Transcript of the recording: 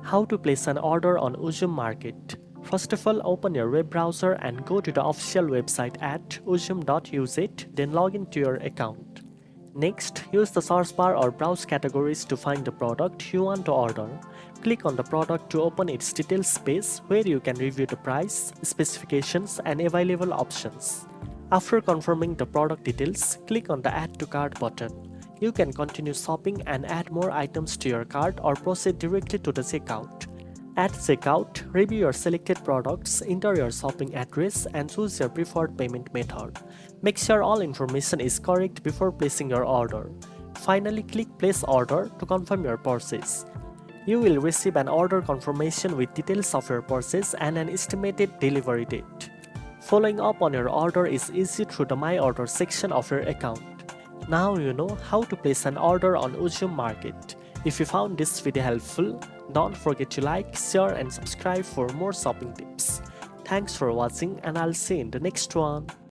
How to place an order on Uzum Market. First of all, open your web browser and go to the official website at uzum.uz, then log into your account. Next, use the search bar or browse categories to find the product you want to order. Click on the product to open its details page where you can review the price, specifications, and available options. After confirming the product details, click on the Add to Cart button. You can continue shopping and add more items to your cart or proceed directly to the checkout. At checkout, review your selected products, enter your shopping address, and choose your preferred payment method. Make sure all information is correct before placing your order. Finally, click Place Order to confirm your purchase. You will receive an order confirmation with details of your purchase and an estimated delivery date. Following up on your order is easy through the My Order section of your account. Now you know how to place an order on Uzum Market. If you found this video helpful, don't forget to like, share and subscribe for more shopping tips. Thanks for watching and I'll see you in the next one.